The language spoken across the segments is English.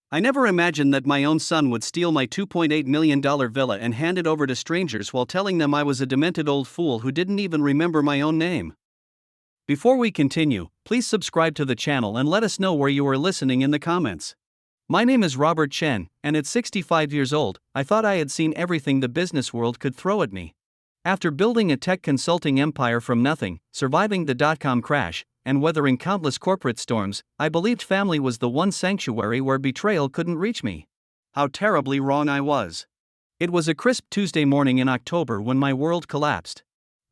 I never imagined that my own son would steal my $2.8 million villa and hand it over to strangers while telling them I was a demented old fool who didn't even remember my own name. Before we continue, please subscribe to the channel and let us know where you are listening in the comments. My name is Robert Chen, and at 65 years old, I thought I had seen everything the business world could throw at me. After building a tech consulting empire from nothing, surviving the dot-com crash, and weathering countless corporate storms, I believed family was the one sanctuary where betrayal couldn't reach me. How terribly wrong I was. It was a crisp Tuesday morning in October when my world collapsed.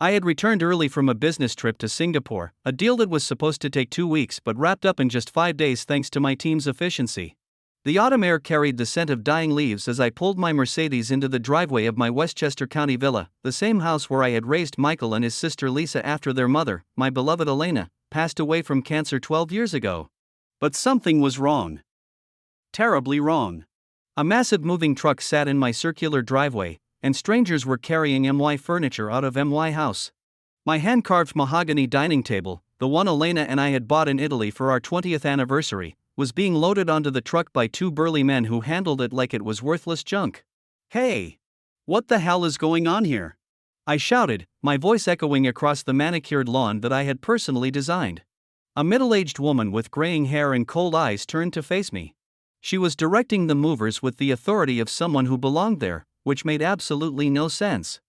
I had returned early from a business trip to Singapore, a deal that was supposed to take 2 weeks but wrapped up in just 5 days thanks to my team's efficiency. The autumn air carried the scent of dying leaves as I pulled my Mercedes into the driveway of my Westchester County villa, the same house where I had raised Michael and his sister Lisa after their mother, my beloved Elena, passed away from cancer 12 years ago. But something was wrong. Terribly wrong. A massive moving truck sat in my circular driveway, and strangers were carrying MY furniture out of MY house. My hand-carved mahogany dining table, the one Elena and I had bought in Italy for our 20th anniversary, was being loaded onto the truck by 2 burly men who handled it like it was worthless junk. "Hey! What the hell is going on here?" I shouted, my voice echoing across the manicured lawn that I had personally designed. A middle-aged woman with graying hair and cold eyes turned to face me. She was directing the movers with the authority of someone who belonged there, which made absolutely no sense.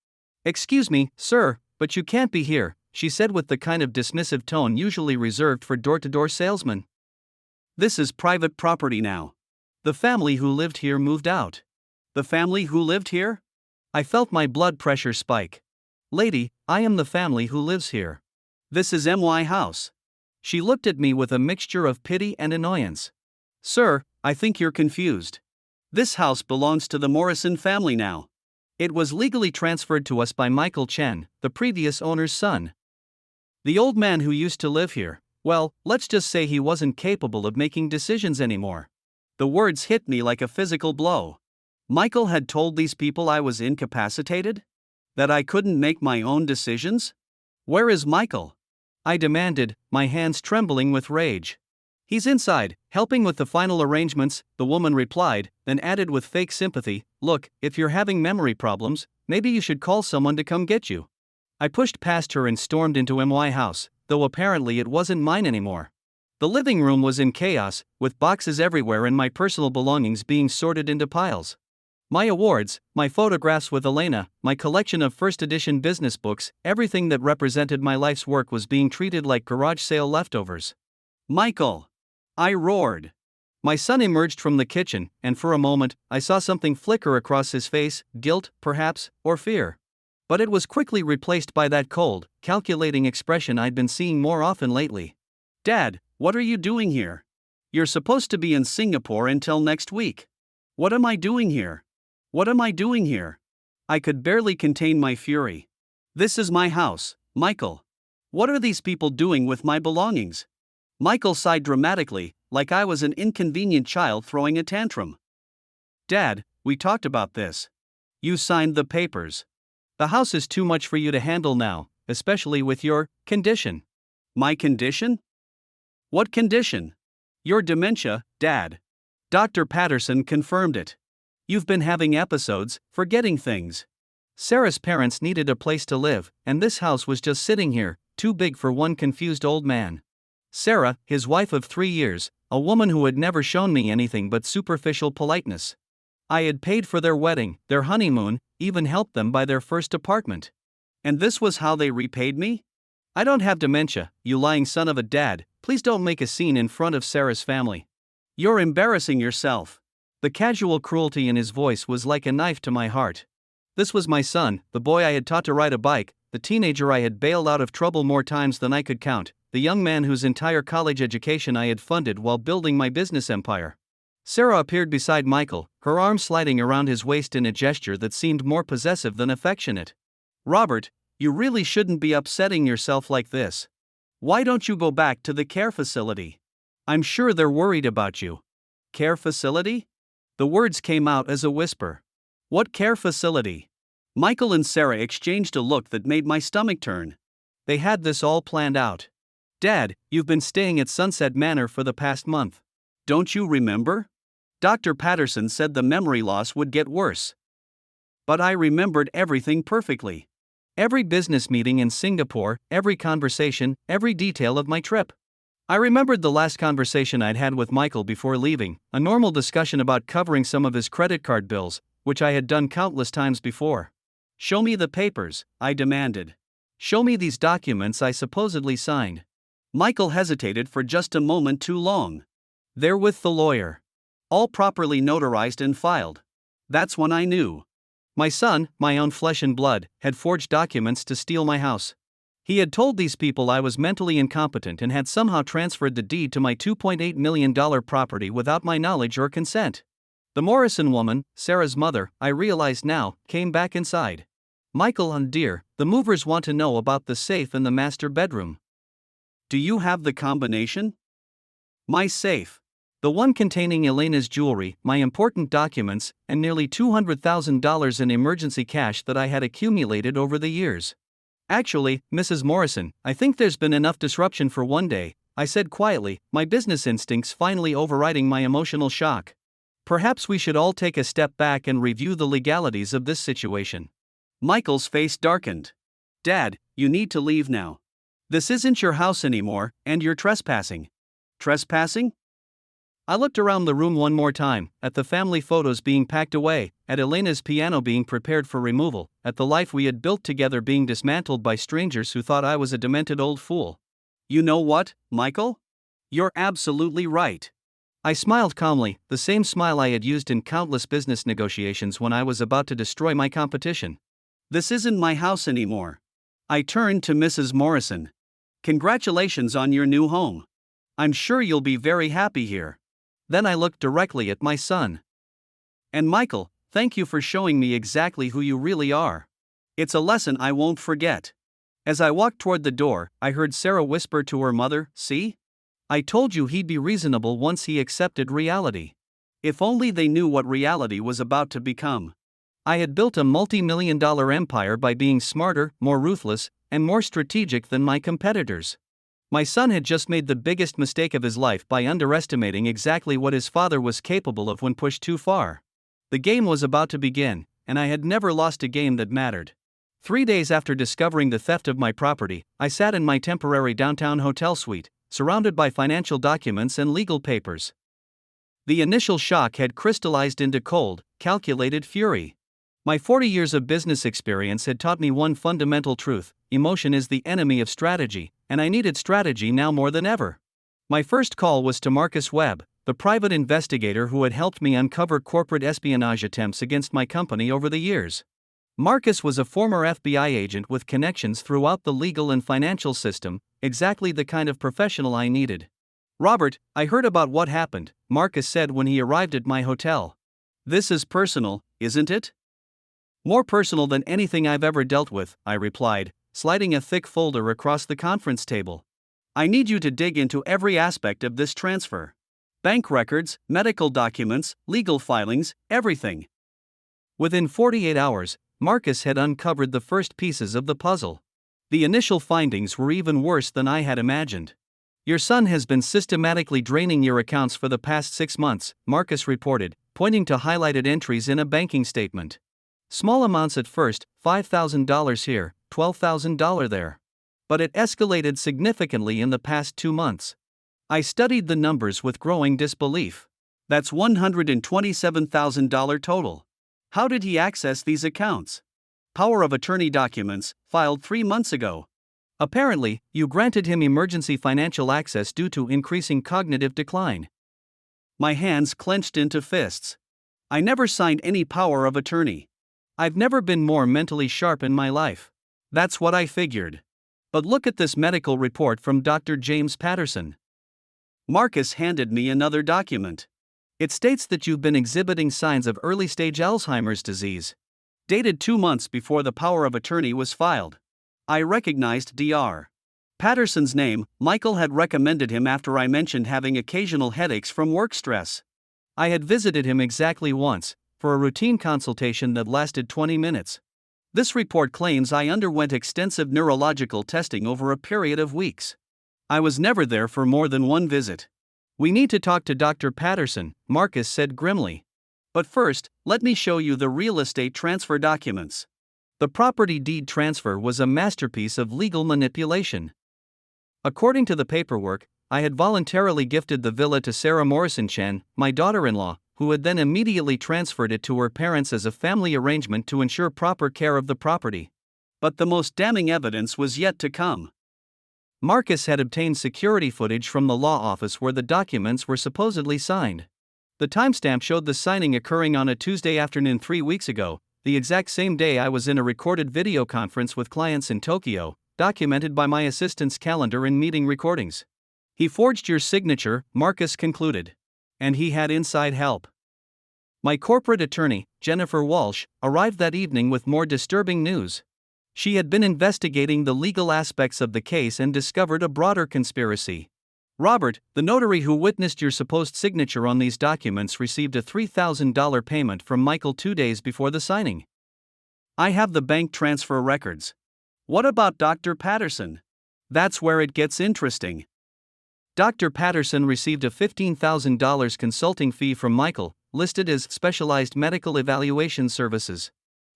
"Excuse me, sir, but you can't be here," she said with the kind of dismissive tone usually reserved for door-to-door salesmen. "This is private property now. The family who lived here moved out." "The family who lived here?" I felt my blood pressure spike. "Lady, I am the family who lives here. This is MY house." She looked at me with a mixture of pity and annoyance. "Sir, I think you're confused. This house belongs to the Morrison family now. It was legally transferred to us by Michael Chen, the previous owner's son. The old man who used to live here, well, let's just say he wasn't capable of making decisions anymore." The words hit me like a physical blow. Michael had told these people I was incapacitated? That I couldn't make my own decisions? "Where is Michael?" I demanded, my hands trembling with rage. "He's inside, helping with the final arrangements," the woman replied, then added with fake sympathy, "Look, if you're having memory problems, maybe you should call someone to come get you." I pushed past her and stormed into MY house, though apparently it wasn't mine anymore. The living room was in chaos, with boxes everywhere and my personal belongings being sorted into piles. My awards, my photographs with Elena, my collection of first-edition business books, everything that represented my life's work was being treated like garage sale leftovers. "Michael!" I roared. My son emerged from the kitchen, and for a moment, I saw something flicker across his face, guilt, perhaps, or fear. But it was quickly replaced by that cold, calculating expression I'd been seeing more often lately. "Dad, what are you doing here? You're supposed to be in Singapore until next week. What am I doing here? What am I doing here?" I could barely contain my fury. "This is my house, Michael. What are these people doing with my belongings?" Michael sighed dramatically, like I was an inconvenient child throwing a tantrum. "Dad, we talked about this. You signed the papers. The house is too much for you to handle now, especially with your condition." "My condition? What condition?" "Your dementia, Dad. Dr. Patterson confirmed it. You've been having episodes, forgetting things." Sarah's parents needed a place to live, and this house was just sitting here, too big for one confused old man. Sarah, his wife of 3 years, a woman who had never shown me anything but superficial politeness. I had paid for their wedding, their honeymoon, even helped them buy their first apartment. And this was how they repaid me? "I don't have dementia, you lying son of a dad, please don't make a scene in front of Sarah's family. You're embarrassing yourself." The casual cruelty in his voice was like a knife to my heart. This was my son, the boy I had taught to ride a bike, the teenager I had bailed out of trouble more times than I could count, the young man whose entire college education I had funded while building my business empire. Sarah appeared beside Michael, her arm sliding around his waist in a gesture that seemed more possessive than affectionate. "Robert, you really shouldn't be upsetting yourself like this. Why don't you go back to the care facility? I'm sure they're worried about you." "Care facility?" The words came out as a whisper. "What care facility?" Michael and Sarah exchanged a look that made my stomach turn. They had this all planned out. "Dad, you've been staying at Sunset Manor for the past month. Don't you remember? Dr. Patterson said the memory loss would get worse. But I remembered everything perfectly. Every business meeting in Singapore, every conversation, every detail of my trip. I remembered the last conversation I'd had with Michael before leaving, a normal discussion about covering some of his credit card bills, which I had done countless times before. "Show me the papers," I demanded. "Show me these documents I supposedly signed." Michael hesitated for just a moment too long. "They're with the lawyer. All properly notarized and filed." That's when I knew. My son, my own flesh and blood, had forged documents to steal my house. He had told these people I was mentally incompetent and had somehow transferred the deed to my $2.8 million property without my knowledge or consent. The Morrison woman, Sarah's mother, I realized now, came back inside. "Michael and dear, the movers want to know about the safe in the master bedroom." "Do you have the combination?" "My safe. The one containing Elena's jewelry, my important documents, and nearly $200,000 in emergency cash that I had accumulated over the years." "Actually, Mrs. Morrison, I think there's been enough disruption for one day," I said quietly, my business instincts finally overriding my emotional shock. "Perhaps we should all take a step back and review the legalities of this situation." Michael's face darkened. "Dad, you need to leave now. This isn't your house anymore, and you're trespassing." "Trespassing?" I looked around the room one more time, at the family photos being packed away, at Elena's piano being prepared for removal, at the life we had built together being dismantled by strangers who thought I was a demented old fool. "You know what, Michael? You're absolutely right." I smiled calmly, the same smile I had used in countless business negotiations when I was about to destroy my competition. "This isn't my house anymore." I turned to Mrs. Morrison. "Congratulations on your new home. I'm sure you'll be very happy here." Then I looked directly at my son. "And Michael, thank you for showing me exactly who you really are. It's a lesson I won't forget." As I walked toward the door, I heard Sarah whisper to her mother, "See? I told you he'd be reasonable once he accepted reality." If only they knew what reality was about to become. I had built a multi-million-dollar empire by being smarter, more ruthless, and more strategic than my competitors. My son had just made the biggest mistake of his life by underestimating exactly what his father was capable of when pushed too far. The game was about to begin, and I had never lost a game that mattered. 3 days after discovering the theft of my property, I sat in my temporary downtown hotel suite, surrounded by financial documents and legal papers. The initial shock had crystallized into cold, calculated fury. My 40 years of business experience had taught me one fundamental truth: emotion is the enemy of strategy, and I needed strategy now more than ever. My first call was to Marcus Webb, the private investigator who had helped me uncover corporate espionage attempts against my company over the years. Marcus was a former FBI agent with connections throughout the legal and financial system, exactly the kind of professional I needed. "Robert, I heard about what happened," Marcus said when he arrived at my hotel. "This is personal, isn't it?" "More personal than anything I've ever dealt with," I replied, sliding a thick folder across the conference table. "I need you to dig into every aspect of this transfer. Bank records, medical documents, legal filings, everything." Within 48 hours, Marcus had uncovered the first pieces of the puzzle. The initial findings were even worse than I had imagined. "Your son has been systematically draining your accounts for the past 6 months, Marcus reported, pointing to highlighted entries in a banking statement. Small amounts at first, $5,000 here, $12,000 there. But it escalated significantly in the past 2 months. I studied the numbers with growing disbelief. That's $127,000 total. How did he access these accounts? Power of attorney documents, filed 3 months ago. Apparently, you granted him emergency financial access due to increasing cognitive decline." My hands clenched into fists. I never signed any power of attorney. I've never been more mentally sharp in my life. That's what I figured. But look at this medical report from Dr. James Patterson. Marcus handed me another document. It states that you've been exhibiting signs of early-stage Alzheimer's disease. Dated 2 months before the power of attorney was filed. I recognized Dr. Patterson's name. Michael had recommended him after I mentioned having occasional headaches from work stress. I had visited him exactly once, for a routine consultation that lasted 20 minutes. This report claims I underwent extensive neurological testing over a period of weeks. I was never there for more than one visit. We need to talk to Dr. Patterson, Marcus said grimly. But first, let me show you the real estate transfer documents. The property deed transfer was a masterpiece of legal manipulation. According to the paperwork, I had voluntarily gifted the villa to Sarah Morrison Chen, my daughter-in-law, who had then immediately transferred it to her parents as a family arrangement to ensure proper care of the property. But the most damning evidence was yet to come. Marcus had obtained security footage from the law office where the documents were supposedly signed. The timestamp showed the signing occurring on a Tuesday afternoon 3 weeks ago, the exact same day I was in a recorded video conference with clients in Tokyo, documented by my assistant's calendar and meeting recordings. He forged your signature, Marcus concluded. And he had inside help. My corporate attorney, Jennifer Walsh, arrived that evening with more disturbing news. She had been investigating the legal aspects of the case and discovered a broader conspiracy. Robert, the notary who witnessed your supposed signature on these documents, received a $3,000 payment from Michael 2 days before the signing. I have the bank transfer records. What about Dr. Patterson? That's where it gets interesting. Dr. Patterson received a $15,000 consulting fee from Michael, listed as specialized medical evaluation services.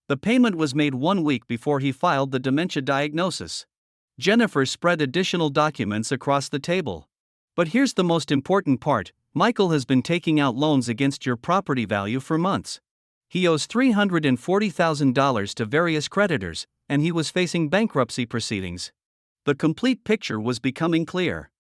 The payment was made 1 week before he filed the dementia diagnosis. Jennifer spread additional documents across the table. But here's the most important part: Michael has been taking out loans against your property value for months. He owes $340,000 to various creditors, and he was facing bankruptcy proceedings. The complete picture was becoming clear.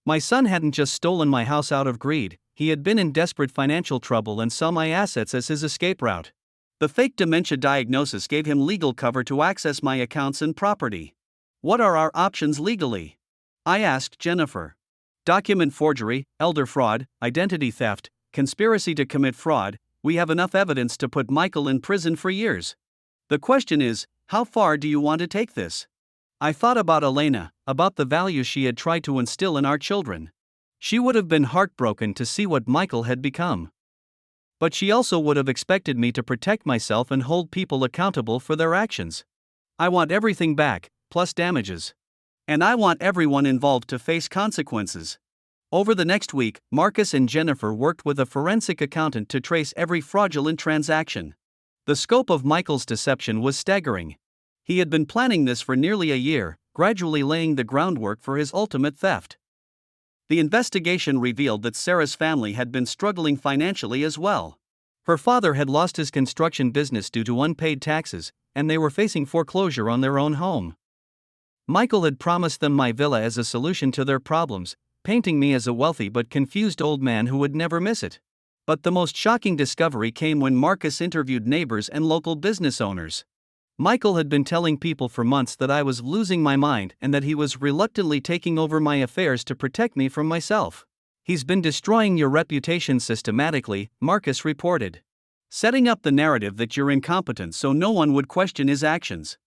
My son hadn't just stolen my house out of greed, he had been in desperate financial trouble and saw my assets as his escape route. The fake dementia diagnosis gave him legal cover to access my accounts and property. What are our options legally? I asked Jennifer. Document forgery, elder fraud, identity theft, conspiracy to commit fraud. We have enough evidence to put Michael in prison for years. The question is, how far do you want to take this? I thought about Elena, about the values she had tried to instill in our children. She would have been heartbroken to see what Michael had become. But she also would have expected me to protect myself and hold people accountable for their actions. I want everything back, plus damages. And I want everyone involved to face consequences. Over the next week, Marcus and Jennifer worked with a forensic accountant to trace every fraudulent transaction. The scope of Michael's deception was staggering. He had been planning this for nearly a year, gradually laying the groundwork for his ultimate theft. The investigation revealed that Sarah's family had been struggling financially as well. Her father had lost his construction business due to unpaid taxes, and they were facing foreclosure on their own home. Michael had promised them my villa as a solution to their problems, painting me as a wealthy but confused old man who would never miss it. But the most shocking discovery came when Marcus interviewed neighbors and local business owners. Michael had been telling people for months that I was losing my mind and that he was reluctantly taking over my affairs to protect me from myself. He's been destroying your reputation systematically, Marcus reported. Setting up the narrative that you're incompetent so no one would question his actions.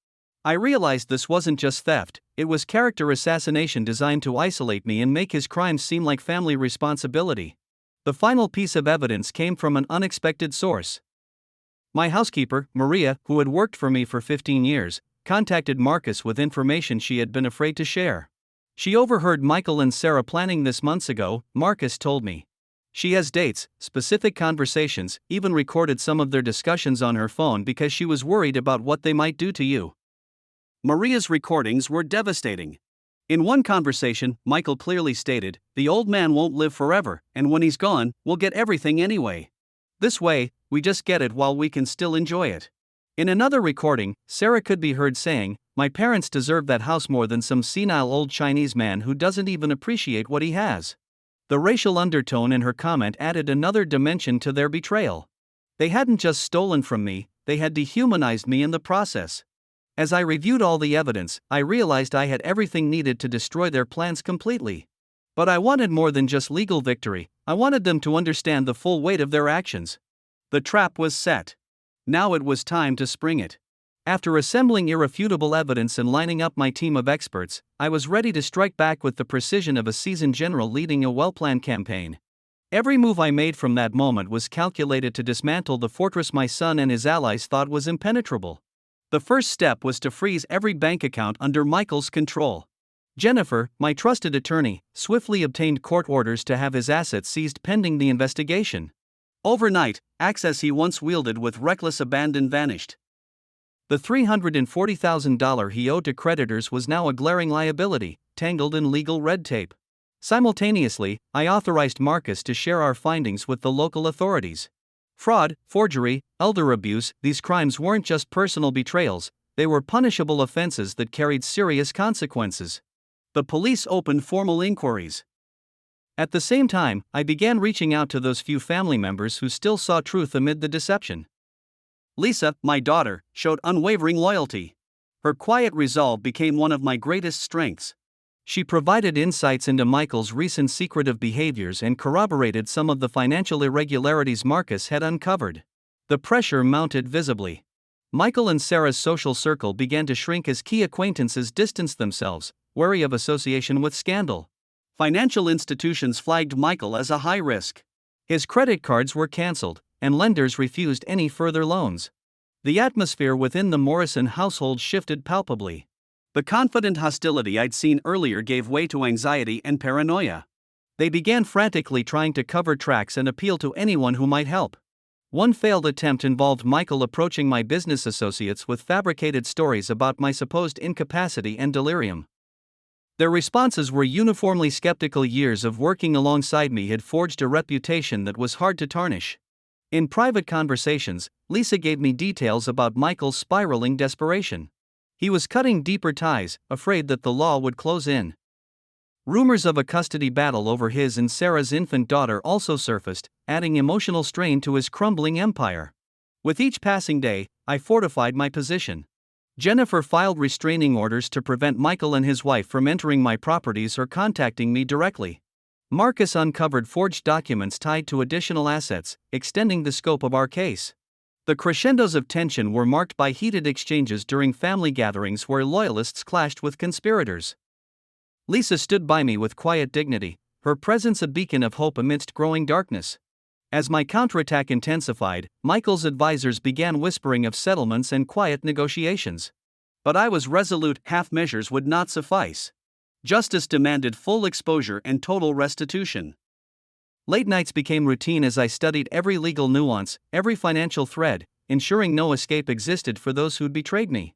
I realized this wasn't just theft, it was character assassination designed to isolate me and make his crimes seem like family responsibility. The final piece of evidence came from an unexpected source. My housekeeper, Maria, who had worked for me for 15 years, contacted Marcus with information she had been afraid to share. She overheard Michael and Sarah planning this months ago, Marcus told me. She has dates, specific conversations, even recorded some of their discussions on her phone because she was worried about what they might do to you. Maria's recordings were devastating. In one conversation, Michael clearly stated, "The old man won't live forever, and when he's gone, we'll get everything anyway. This way, we just get it while we can still enjoy it." In another recording, Sarah could be heard saying, "My parents deserve that house more than some senile old Chinese man who doesn't even appreciate what he has." The racial undertone in her comment added another dimension to their betrayal. They hadn't just stolen from me, they had dehumanized me in the process. As I reviewed all the evidence, I realized I had everything needed to destroy their plans completely. But I wanted more than just legal victory, I wanted them to understand the full weight of their actions. The trap was set. Now it was time to spring it. After assembling irrefutable evidence and lining up my team of experts, I was ready to strike back with the precision of a seasoned general leading a well-planned campaign. Every move I made from that moment was calculated to dismantle the fortress my son and his allies thought was impenetrable. The first step was to freeze every bank account under Michael's control. Jennifer, my trusted attorney, swiftly obtained court orders to have his assets seized pending the investigation. Overnight, access he once wielded with reckless abandon vanished. The $340,000 he owed to creditors was now a glaring liability, tangled in legal red tape. Simultaneously, I authorized Marcus to share our findings with the local authorities. Fraud, forgery, elder abuse, these crimes weren't just personal betrayals, they were punishable offenses that carried serious consequences. The police opened formal inquiries. At the same time, I began reaching out to those few family members who still saw truth amid the deception. Lisa, my daughter, showed unwavering loyalty. Her quiet resolve became one of my greatest strengths. She provided insights into Michael's recent secretive behaviors and corroborated some of the financial irregularities Marcus had uncovered. The pressure mounted visibly. Michael and Sarah's social circle began to shrink as key acquaintances distanced themselves, wary of association with scandal. Financial institutions flagged Michael as a high risk. His credit cards were canceled, and lenders refused any further loans. The atmosphere within the Morrison household shifted palpably. The confident hostility I'd seen earlier gave way to anxiety and paranoia. They began frantically trying to cover tracks and appeal to anyone who might help. One failed attempt involved Michael approaching my business associates with fabricated stories about my supposed incapacity and delirium. Their responses were uniformly skeptical. Years of working alongside me had forged a reputation that was hard to tarnish. In private conversations, Lisa gave me details about Michael's spiraling desperation. He was cutting deeper ties, afraid that the law would close in. Rumors of a custody battle over his and Sarah's infant daughter also surfaced, adding emotional strain to his crumbling empire. With each passing day, I fortified my position. Jennifer filed restraining orders to prevent Michael and his wife from entering my properties or contacting me directly. Marcus uncovered forged documents tied to additional assets, extending the scope of our case. The crescendos of tension were marked by heated exchanges during family gatherings where loyalists clashed with conspirators. Lisa stood by me with quiet dignity, her presence a beacon of hope amidst growing darkness. As my counterattack intensified, Michael's advisors began whispering of settlements and quiet negotiations. But I was resolute. Half measures would not suffice. Justice demanded full exposure and total restitution. Late nights became routine as I studied every legal nuance, every financial thread, ensuring no escape existed for those who'd betrayed me.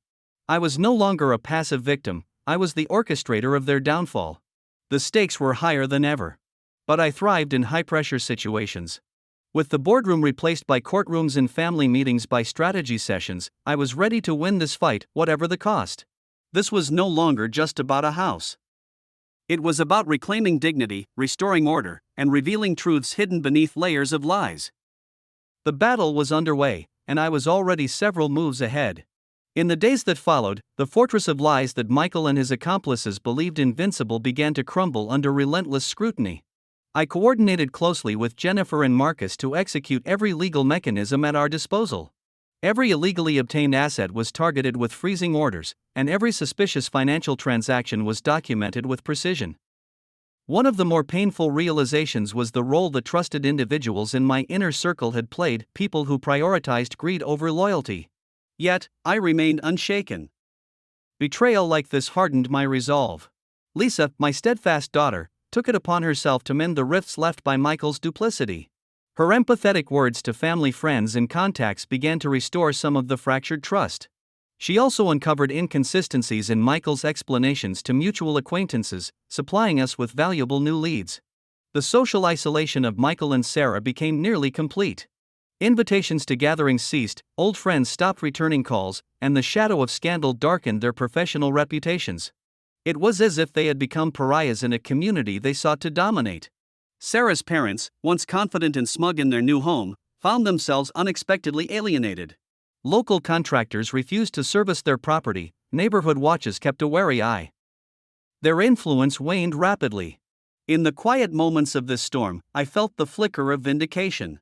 I was no longer a passive victim, I was the orchestrator of their downfall. The stakes were higher than ever. But I thrived in high-pressure situations. With the boardroom replaced by courtrooms and family meetings by strategy sessions, I was ready to win this fight, whatever the cost. This was no longer just about a house. It was about reclaiming dignity, restoring order, and revealing truths hidden beneath layers of lies. The battle was underway, and I was already several moves ahead. In the days that followed, the fortress of lies that Michael and his accomplices believed invincible began to crumble under relentless scrutiny. I coordinated closely with Jennifer and Marcus to execute every legal mechanism at our disposal. Every illegally obtained asset was targeted with freezing orders, and every suspicious financial transaction was documented with precision. One of the more painful realizations was the role that trusted individuals in my inner circle had played, people who prioritized greed over loyalty. Yet, I remained unshaken. Betrayal like this hardened my resolve. Lisa, my steadfast daughter, took it upon herself to mend the rifts left by Michael's duplicity. Her empathetic words to family friends and contacts began to restore some of the fractured trust. She also uncovered inconsistencies in Michael's explanations to mutual acquaintances, supplying us with valuable new leads. The social isolation of Michael and Sarah became nearly complete. Invitations to gatherings ceased, old friends stopped returning calls, and the shadow of scandal darkened their professional reputations. It was as if they had become pariahs in a community they sought to dominate. Sarah's parents, once confident and smug in their new home, found themselves unexpectedly alienated. Local contractors refused to service their property, neighborhood watches kept a wary eye. Their influence waned rapidly. In the quiet moments of this storm, I felt the flicker of vindication.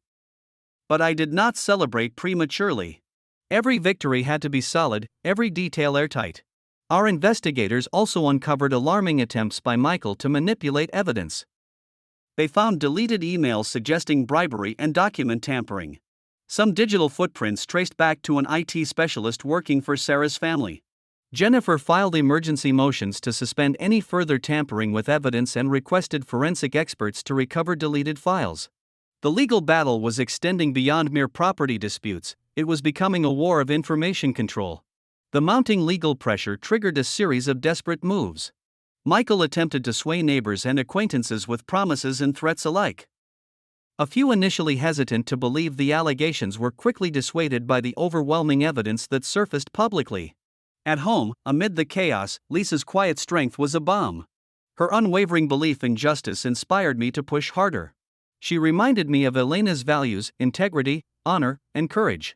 But I did not celebrate prematurely. Every victory had to be solid, every detail airtight. Our investigators also uncovered alarming attempts by Michael to manipulate evidence. They found deleted emails suggesting bribery and document tampering. Some digital footprints traced back to an IT specialist working for Sarah's family. Jennifer filed emergency motions to suspend any further tampering with evidence and requested forensic experts to recover deleted files. The legal battle was extending beyond mere property disputes, it was becoming a war of information control. The mounting legal pressure triggered a series of desperate moves. Michael attempted to sway neighbors and acquaintances with promises and threats alike. A few initially hesitant to believe the allegations were quickly dissuaded by the overwhelming evidence that surfaced publicly. At home, amid the chaos, Lisa's quiet strength was a balm. Her unwavering belief in justice inspired me to push harder. She reminded me of Elena's values: integrity, honor, and courage.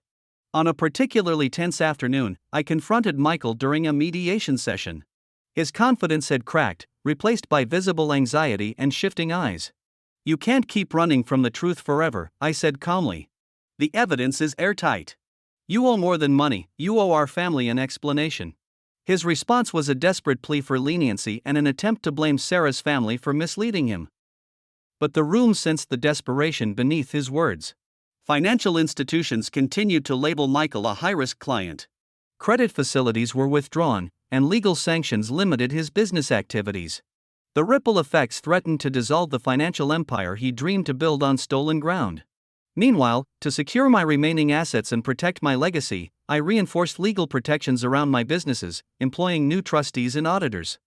On a particularly tense afternoon, I confronted Michael during a mediation session. His confidence had cracked, replaced by visible anxiety and shifting eyes. "You can't keep running from the truth forever," I said calmly. "The evidence is airtight. You owe more than money, you owe our family an explanation." His response was a desperate plea for leniency and an attempt to blame Sarah's family for misleading him. But the room sensed the desperation beneath his words. Financial institutions continued to label Michael a high-risk client. Credit facilities were withdrawn, and legal sanctions limited his business activities. The ripple effects threatened to dissolve the financial empire he dreamed to build on stolen ground. Meanwhile, to secure my remaining assets and protect my legacy, I reinforced legal protections around my businesses, employing new trustees and auditors.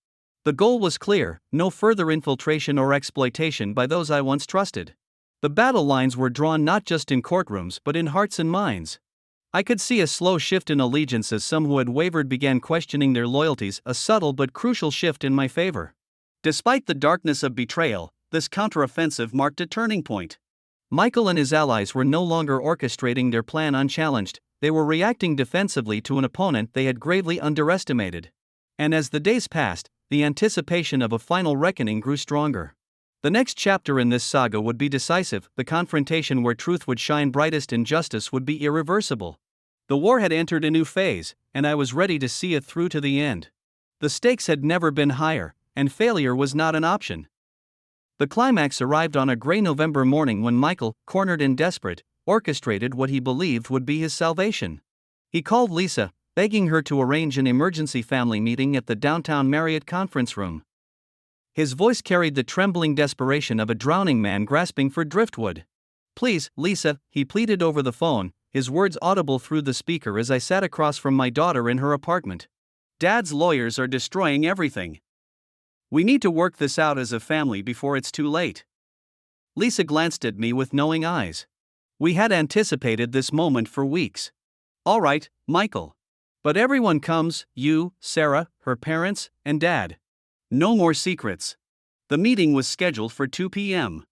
The goal was clear: no further infiltration or exploitation by those I once trusted. The battle lines were drawn not just in courtrooms but in hearts and minds. I could see a slow shift in allegiance as some who had wavered began questioning their loyalties, a subtle but crucial shift in my favor. Despite the darkness of betrayal, this counteroffensive marked a turning point. Michael and his allies were no longer orchestrating their plan unchallenged, they were reacting defensively to an opponent they had gravely underestimated. And as the days passed, the anticipation of a final reckoning grew stronger. The next chapter in this saga would be decisive, the confrontation where truth would shine brightest and justice would be irreversible. The war had entered a new phase, and I was ready to see it through to the end. The stakes had never been higher, and failure was not an option. The climax arrived on a gray November morning when Michael, cornered and desperate, orchestrated what he believed would be his salvation. He called Lisa, begging her to arrange an emergency family meeting at the downtown Marriott conference room. His voice carried the trembling desperation of a drowning man grasping for driftwood. "Please, Lisa," he pleaded over the phone, his words audible through the speaker as I sat across from my daughter in her apartment. "Dad's lawyers are destroying everything. We need to work this out as a family before it's too late." Lisa glanced at me with knowing eyes. We had anticipated this moment for weeks. "All right, Michael. But everyone comes: you, Sarah, her parents, and Dad. No more secrets." The meeting was scheduled for 2 p.m.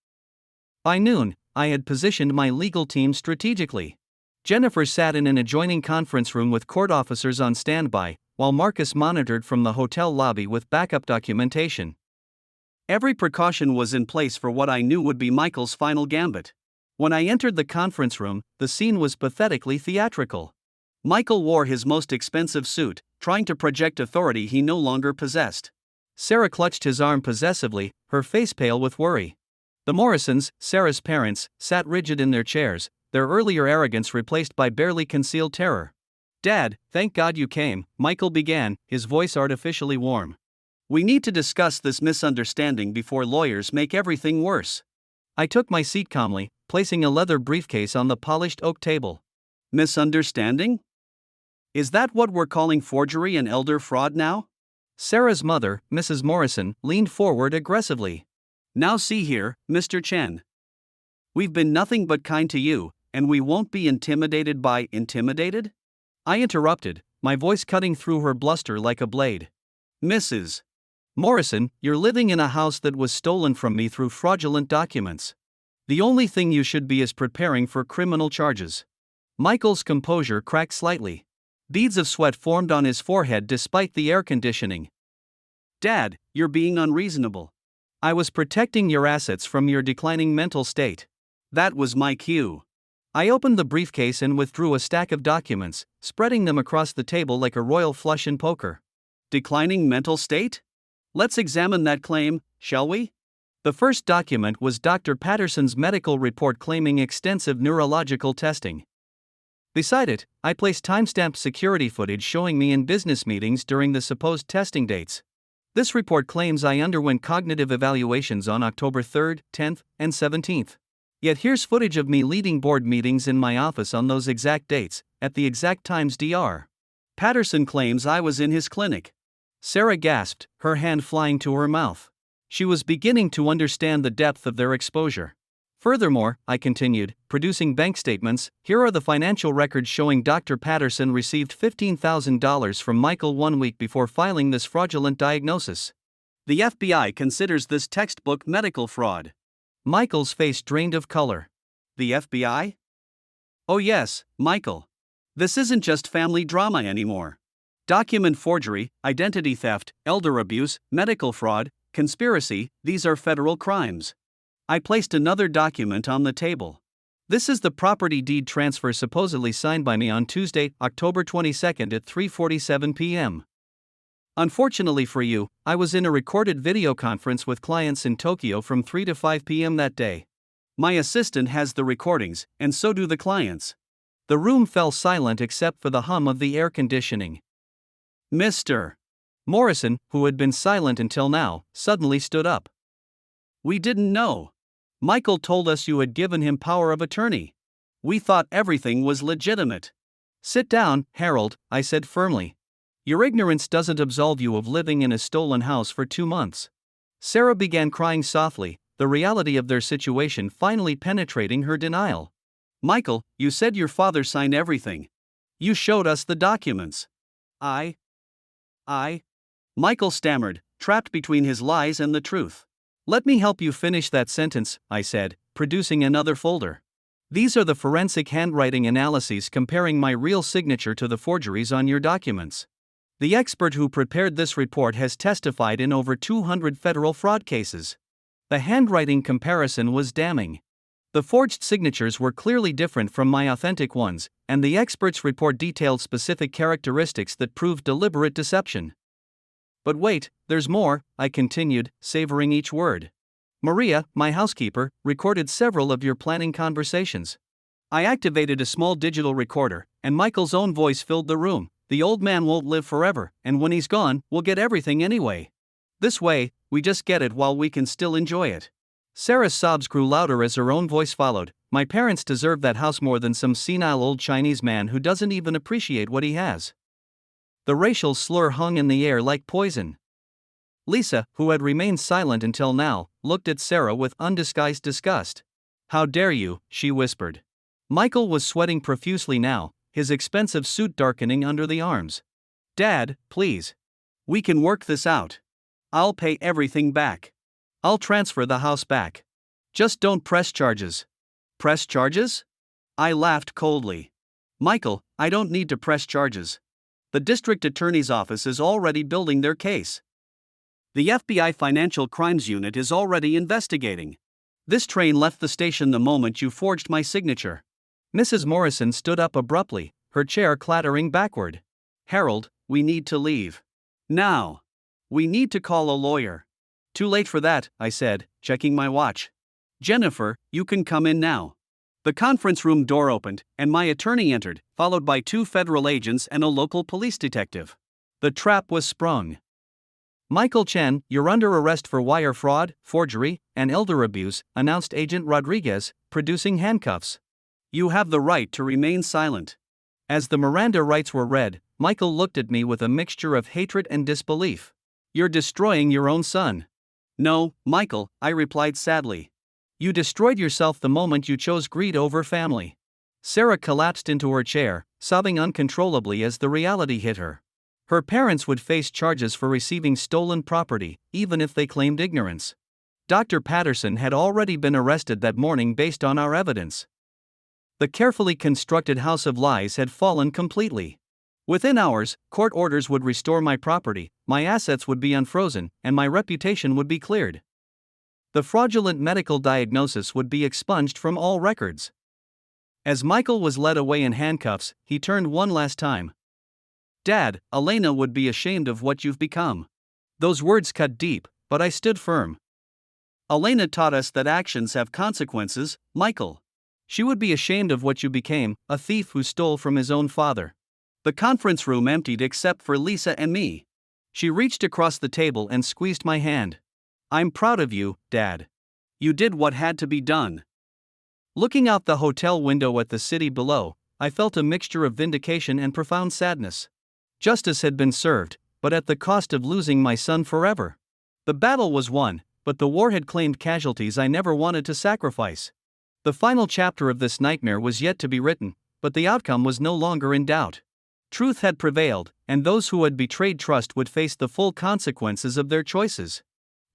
By noon, I had positioned my legal team strategically. Jennifer sat in an adjoining conference room with court officers on standby, while Marcus monitored from the hotel lobby with backup documentation. Every precaution was in place for what I knew would be Michael's final gambit. When I entered the conference room, the scene was pathetically theatrical. Michael wore his most expensive suit, trying to project authority he no longer possessed. Sarah clutched his arm possessively, her face pale with worry. The Morrisons, Sarah's parents, sat rigid in their chairs, their earlier arrogance replaced by barely concealed terror. "Dad, thank God you came," Michael began, his voice artificially warm. "We need to discuss this misunderstanding before lawyers make everything worse." I took my seat calmly, placing a leather briefcase on the polished oak table. "Misunderstanding? Is that what we're calling forgery and elder fraud now?" Sarah's mother, Mrs. Morrison, leaned forward aggressively. "Now see here, Mr. Chen. We've been nothing but kind to you, and we won't be intimidated by intimidated?" I interrupted, my voice cutting through her bluster like a blade. "Mrs. Morrison, you're living in a house that was stolen from me through fraudulent documents. The only thing you should be is preparing for criminal charges." Michael's composure cracked slightly. Beads of sweat formed on his forehead despite the air conditioning. "Dad, you're being unreasonable. I was protecting your assets from your declining mental state. That was my cue." I opened the briefcase and withdrew a stack of documents, spreading them across the table like a royal flush in poker. "Declining mental state? Let's examine that claim, shall we?" The first document was Dr. Patterson's medical report claiming extensive neurological testing. Beside it, I placed timestamped security footage showing me in business meetings during the supposed testing dates. This report claims I underwent cognitive evaluations on October 3rd, 10th, and 17th. Yet here's footage of me leading board meetings in my office on those exact dates, at the exact times Dr. Patterson claims I was in his clinic. Sarah gasped, her hand flying to her mouth. She was beginning to understand the depth of their exposure. Furthermore, I continued, producing bank statements, here are the financial records showing Dr. Patterson received $15,000 from Michael 1 week before filing this fraudulent diagnosis. The FBI considers this textbook medical fraud. Michael's face drained of color. The FBI? Oh yes, Michael. This isn't just family drama anymore. Document forgery, identity theft, elder abuse, medical fraud, conspiracy, these are federal crimes. I placed another document on the table. This is the property deed transfer supposedly signed by me on Tuesday, October 22nd at 3:47 p.m. Unfortunately for you, I was in a recorded video conference with clients in Tokyo from 3 to 5 p.m. that day. My assistant has the recordings, and so do the clients. The room fell silent except for the hum of the air conditioning. Mr. Morrison, who had been silent until now, suddenly stood up. We didn't know. Michael told us you had given him power of attorney. We thought everything was legitimate. Sit down, Harold, I said firmly. Your ignorance doesn't absolve you of living in a stolen house for 2 months. Sarah began crying softly, the reality of their situation finally penetrating her denial. Michael, you said your father signed everything. You showed us the documents. I. Michael stammered, trapped between his lies and the truth. Let me help you finish that sentence, I said, producing another folder. These are the forensic handwriting analyses comparing my real signature to the forgeries on your documents. The expert who prepared this report has testified in over 200 federal fraud cases. The handwriting comparison was damning. The forged signatures were clearly different from my authentic ones, and the expert's report detailed specific characteristics that proved deliberate deception. But wait, there's more, I continued, savoring each word. Maria, my housekeeper, recorded several of your planning conversations. I activated a small digital recorder, and Michael's own voice filled the room. The old man won't live forever, and when he's gone, we'll get everything anyway. This way, we just get it while we can still enjoy it. Sarah's sobs grew louder as her own voice followed. My parents deserve that house more than some senile old Chinese man who doesn't even appreciate what he has. The racial slur hung in the air like poison. Lisa, who had remained silent until now, looked at Sarah with undisguised disgust. How dare you, she whispered. Michael was sweating profusely now, his expensive suit darkening under the arms. Dad, please. We can work this out. I'll pay everything back. I'll transfer the house back. Just don't press charges. Press charges? I laughed coldly. Michael, I don't need to press charges. The district attorney's office is already building their case. The FBI Financial Crimes Unit is already investigating. This train left the station the moment you forged my signature. Mrs. Morrison stood up abruptly, her chair clattering backward. Harold, we need to leave. Now. We need to call a lawyer. Too late for that, I said, checking my watch. Jennifer, you can come in now. The conference room door opened, and my attorney entered, followed by 2 federal agents and a local police detective. The trap was sprung. Michael Chen, you're under arrest for wire fraud, forgery, and elder abuse, announced Agent Rodriguez, producing handcuffs. You have the right to remain silent. As the Miranda rights were read, Michael looked at me with a mixture of hatred and disbelief. You're destroying your own son. No, Michael, I replied sadly. You destroyed yourself the moment you chose greed over family. Sarah collapsed into her chair, sobbing uncontrollably as the reality hit her. Her parents would face charges for receiving stolen property, even if they claimed ignorance. Dr. Patterson had already been arrested that morning based on our evidence. The carefully constructed house of lies had fallen completely. Within hours, court orders would restore my property, my assets would be unfrozen, and my reputation would be cleared. The fraudulent medical diagnosis would be expunged from all records. As Michael was led away in handcuffs, he turned one last time. Dad, Elena would be ashamed of what you've become. Those words cut deep, but I stood firm. Elena taught us that actions have consequences, Michael. She would be ashamed of what you became, a thief who stole from his own father. The conference room emptied except for Lisa and me. She reached across the table and squeezed my hand. I'm proud of you, Dad. You did what had to be done. Looking out the hotel window at the city below, I felt a mixture of vindication and profound sadness. Justice had been served, but at the cost of losing my son forever. The battle was won, but the war had claimed casualties I never wanted to sacrifice. The final chapter of this nightmare was yet to be written, but the outcome was no longer in doubt. Truth had prevailed, and those who had betrayed trust would face the full consequences of their choices.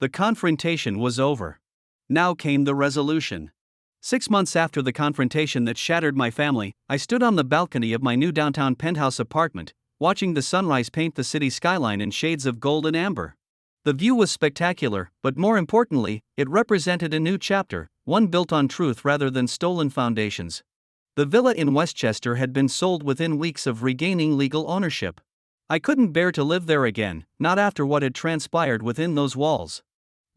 The confrontation was over. Now came the resolution. 6 months after the confrontation that shattered my family, I stood on the balcony of my new downtown penthouse apartment, watching the sunrise paint the city skyline in shades of gold and amber. The view was spectacular, but more importantly, it represented a new chapter, one built on truth rather than stolen foundations. The villa in Westchester had been sold within weeks of regaining legal ownership. I couldn't bear to live there again, not after what had transpired within those walls.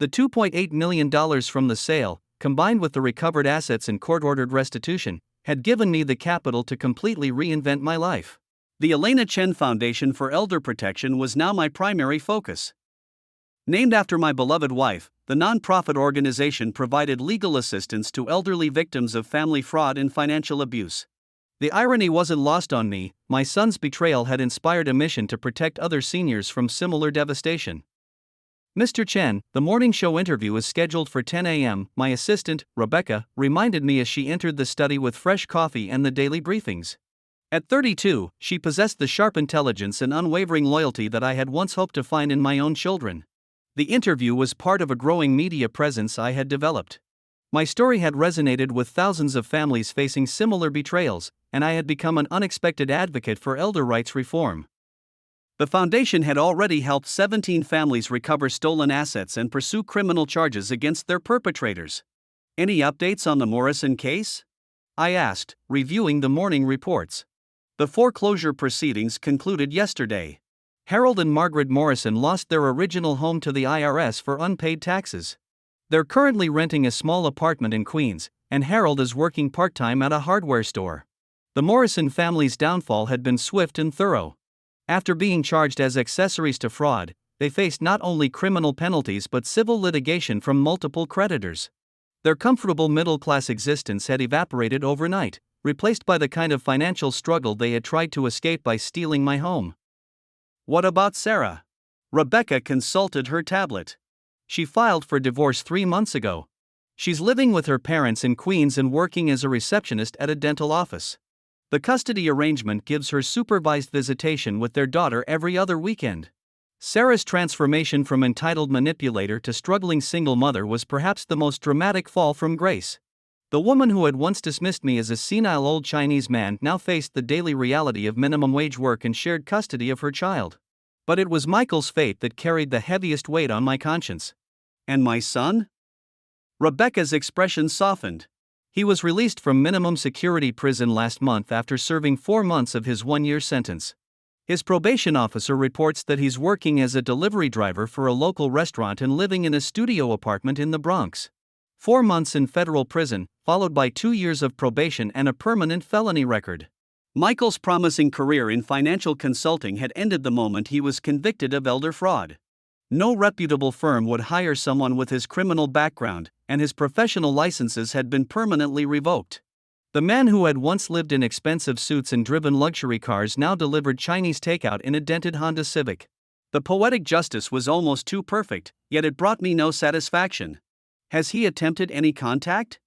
The $2.8 million from the sale, combined with the recovered assets and court-ordered restitution, had given me the capital to completely reinvent my life. The Elena Chen Foundation for Elder Protection was now my primary focus. Named after my beloved wife, the nonprofit organization provided legal assistance to elderly victims of family fraud and financial abuse. The irony wasn't lost on me, my son's betrayal had inspired a mission to protect other seniors from similar devastation. Mr. Chen, the morning show interview is scheduled for 10 a.m., my assistant, Rebecca, reminded me as she entered the study with fresh coffee and the daily briefings. At 32, she possessed the sharp intelligence and unwavering loyalty that I had once hoped to find in my own children. The interview was part of a growing media presence I had developed. My story had resonated with thousands of families facing similar betrayals, and I had become an unexpected advocate for elder rights reform. The foundation had already helped 17 families recover stolen assets and pursue criminal charges against their perpetrators. Any updates on the Morrison case? I asked, reviewing the morning reports. The foreclosure proceedings concluded yesterday. Harold and Margaret Morrison lost their original home to the IRS for unpaid taxes. They're currently renting a small apartment in Queens, and Harold is working part-time at a hardware store. The Morrison family's downfall had been swift and thorough. After being charged as accessories to fraud, they faced not only criminal penalties but civil litigation from multiple creditors. Their comfortable middle-class existence had evaporated overnight, replaced by the kind of financial struggle they had tried to escape by stealing my home. What about Sarah? Rebecca consulted her tablet. She filed for divorce 3 months ago. She's living with her parents in Queens and working as a receptionist at a dental office. The custody arrangement gives her supervised visitation with their daughter every other weekend. Sarah's transformation from entitled manipulator to struggling single mother was perhaps the most dramatic fall from grace. The woman who had once dismissed me as a senile old Chinese man now faced the daily reality of minimum wage work and shared custody of her child. But it was Michael's fate that carried the heaviest weight on my conscience. And my son? Rebecca's expression softened. He was released from minimum security prison last month after serving 4 months of his 1-year sentence. His probation officer reports that he's working as a delivery driver for a local restaurant and living in a studio apartment in the Bronx. 4 months in federal prison, followed by 2 years of probation and a permanent felony record. Michael's promising career in financial consulting had ended the moment he was convicted of elder fraud. No reputable firm would hire someone with his criminal background, and his professional licenses had been permanently revoked. The man who had once lived in expensive suits and driven luxury cars now delivered Chinese takeout in a dented Honda Civic. The poetic justice was almost too perfect, yet it brought me no satisfaction. Has he attempted any contact?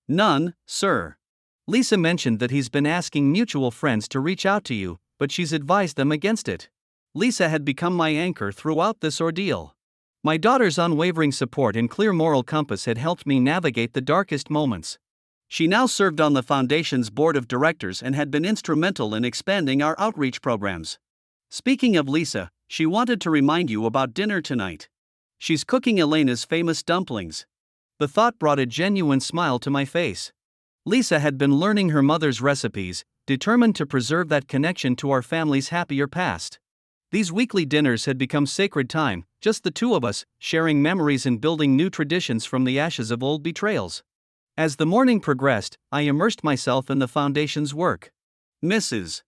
None, sir. Lisa mentioned that he's been asking mutual friends to reach out to you, but she's advised them against it. Lisa had become my anchor throughout this ordeal. My daughter's unwavering support and clear moral compass had helped me navigate the darkest moments. She now served on the foundation's board of directors and had been instrumental in expanding our outreach programs. Speaking of Lisa, she wanted to remind you about dinner tonight. She's cooking Elena's famous dumplings. The thought brought a genuine smile to my face. Lisa had been learning her mother's recipes, determined to preserve that connection to our family's happier past. These weekly dinners had become sacred time, just the two of us, sharing memories and building new traditions from the ashes of old betrayals. As the morning progressed, I immersed myself in the Foundation's work. Mrs.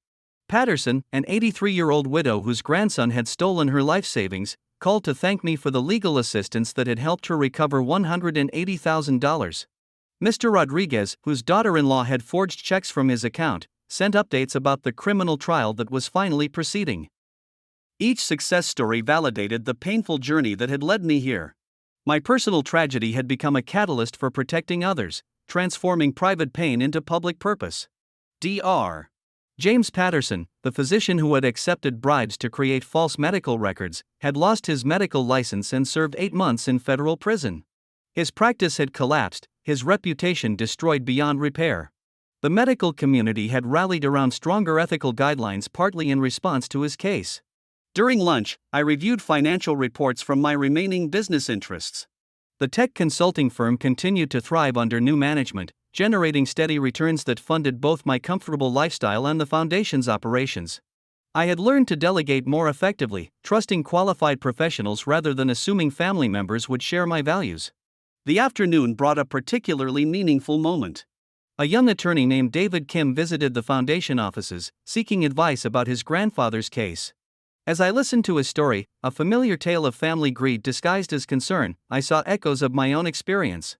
Patterson, an 83-year-old widow whose grandson had stolen her life savings, called to thank me for the legal assistance that had helped her recover $180,000. Mr. Rodriguez, whose daughter-in-law had forged checks from his account, sent updates about the criminal trial that was finally proceeding. Each success story validated the painful journey that had led me here. My personal tragedy had become a catalyst for protecting others, transforming private pain into public purpose. Dr. James Patterson, the physician who had accepted bribes to create false medical records, had lost his medical license and served 8 months in federal prison. His practice had collapsed, his reputation destroyed beyond repair. The medical community had rallied around stronger ethical guidelines, partly in response to his case. During lunch, I reviewed financial reports from my remaining business interests. The tech consulting firm continued to thrive under new management, generating steady returns that funded both my comfortable lifestyle and the Foundation's operations. I had learned to delegate more effectively, trusting qualified professionals rather than assuming family members would share my values. The afternoon brought a particularly meaningful moment. A young attorney named David Kim visited the Foundation offices, seeking advice about his grandfather's case. As I listened to his story, a familiar tale of family greed disguised as concern, I saw echoes of my own experience.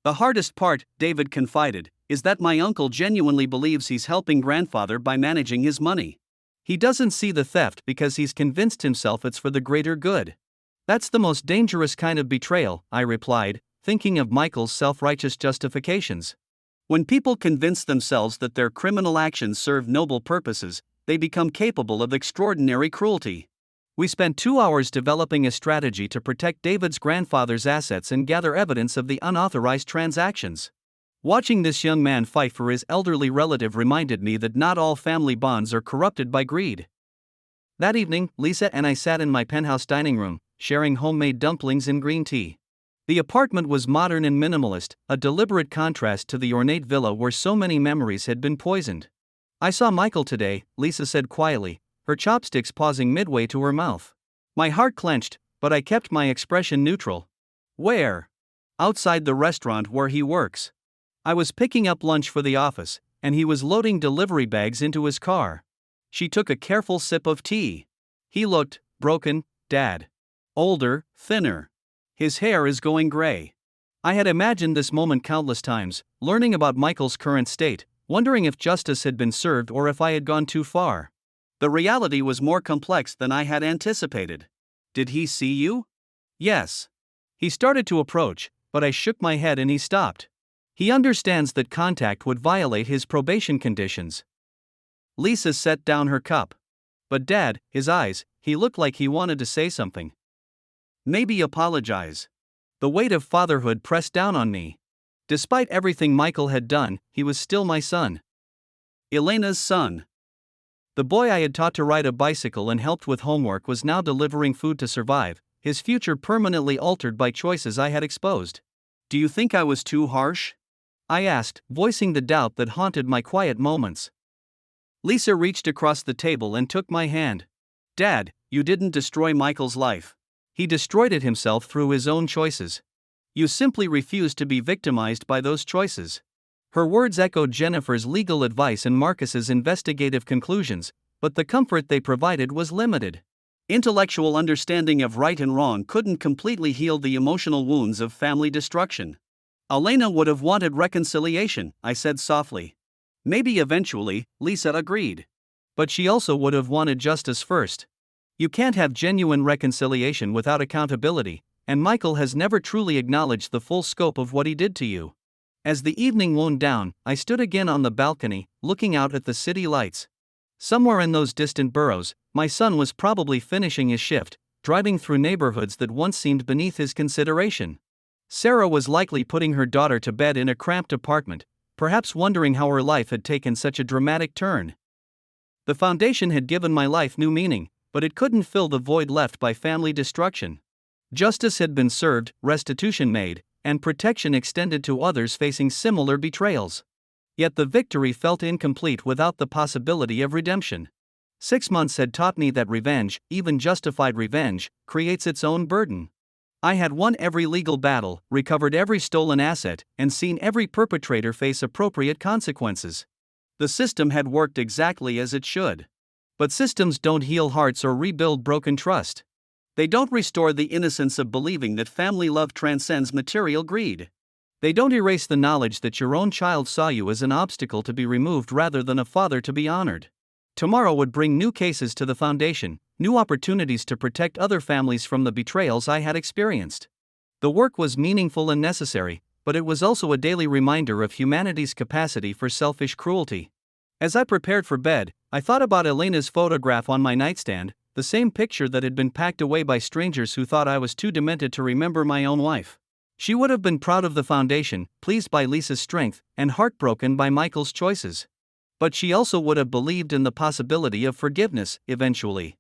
The hardest part, David confided, is that my uncle genuinely believes he's helping grandfather by managing his money. He doesn't see the theft because he's convinced himself it's for the greater good. That's the most dangerous kind of betrayal, I replied, thinking of Michael's self-righteous justifications. When people convince themselves that their criminal actions serve noble purposes, they become capable of extraordinary cruelty. We spent 2 hours developing a strategy to protect David's grandfather's assets and gather evidence of the unauthorized transactions. Watching this young man fight for his elderly relative reminded me that not all family bonds are corrupted by greed. That evening, Lisa and I sat in my penthouse dining room, sharing homemade dumplings and green tea. The apartment was modern and minimalist, a deliberate contrast to the ornate villa where so many memories had been poisoned. "I saw Michael today," Lisa said quietly, her chopsticks pausing midway to her mouth. My heart clenched, but I kept my expression neutral. "Where?" "Outside the restaurant where he works. I was picking up lunch for the office, and he was loading delivery bags into his car." She took a careful sip of tea. "He looked broken, Dad. Older, thinner. His hair is going gray." I had imagined this moment countless times, learning about Michael's current state, wondering if justice had been served or if I had gone too far. The reality was more complex than I had anticipated. "Did he see you?" "Yes." He started to approach, but I shook my head and he stopped. "He understands that contact would violate his probation conditions." Lisa set down her cup. "But Dad, his eyes, he looked like he wanted to say something. Maybe apologize." The weight of fatherhood pressed down on me. Despite everything Michael had done, he was still my son. Elena's son. The boy I had taught to ride a bicycle and helped with homework was now delivering food to survive, his future permanently altered by choices I had exposed. "Do you think I was too harsh?" I asked, voicing the doubt that haunted my quiet moments. Lisa reached across the table and took my hand. "Dad, you didn't destroy Michael's life. He destroyed it himself through his own choices. You simply refused to be victimized by those choices." Her words echoed Jennifer's legal advice and Marcus's investigative conclusions, but the comfort they provided was limited. Intellectual understanding of right and wrong couldn't completely heal the emotional wounds of family destruction. "Elena would have wanted reconciliation," I said softly. "Maybe eventually," Lisa agreed. "But she also would have wanted justice first. You can't have genuine reconciliation without accountability, and Michael has never truly acknowledged the full scope of what he did to you." As the evening wound down, I stood again on the balcony, looking out at the city lights. Somewhere in those distant boroughs, my son was probably finishing his shift, driving through neighborhoods that once seemed beneath his consideration. Sarah was likely putting her daughter to bed in a cramped apartment, perhaps wondering how her life had taken such a dramatic turn. The Foundation had given my life new meaning, but it couldn't fill the void left by family destruction. Justice had been served, restitution made, and protection extended to others facing similar betrayals. Yet the victory felt incomplete without the possibility of redemption. 6 months had taught me that revenge, even justified revenge, creates its own burden. I had won every legal battle, recovered every stolen asset, and seen every perpetrator face appropriate consequences. The system had worked exactly as it should. But systems don't heal hearts or rebuild broken trust. They don't restore the innocence of believing that family love transcends material greed. They don't erase the knowledge that your own child saw you as an obstacle to be removed rather than a father to be honored. Tomorrow would bring new cases to the foundation, new opportunities to protect other families from the betrayals I had experienced. The work was meaningful and necessary, but it was also a daily reminder of humanity's capacity for selfish cruelty. As I prepared for bed, I thought about Elena's photograph on my nightstand, the same picture that had been packed away by strangers who thought I was too demented to remember my own wife. She would have been proud of the foundation, pleased by Lisa's strength, and heartbroken by Michael's choices. But she also would have believed in the possibility of forgiveness, eventually.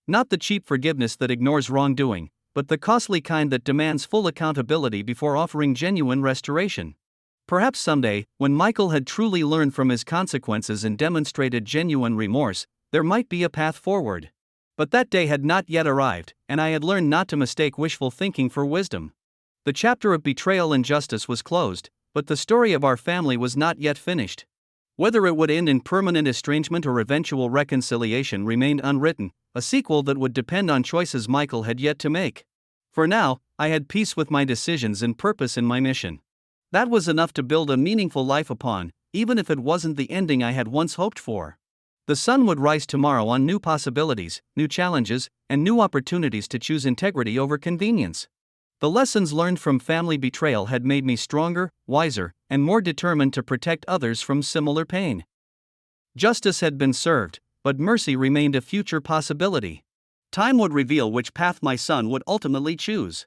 Not the cheap forgiveness that ignores wrongdoing, but the costly kind that demands full accountability before offering genuine restoration. Perhaps someday, when Michael had truly learned from his consequences and demonstrated genuine remorse, there might be a path forward. But that day had not yet arrived, and I had learned not to mistake wishful thinking for wisdom. The chapter of betrayal and justice was closed, but the story of our family was not yet finished. Whether it would end in permanent estrangement or eventual reconciliation remained unwritten, a sequel that would depend on choices Michael had yet to make. For now, I had peace with my decisions and purpose in my mission. That was enough to build a meaningful life upon, even if it wasn't the ending I had once hoped for. The sun would rise tomorrow on new possibilities, new challenges, and new opportunities to choose integrity over convenience. The lessons learned from family betrayal had made me stronger, wiser, and more determined to protect others from similar pain. Justice had been served, but mercy remained a future possibility. Time would reveal which path my son would ultimately choose.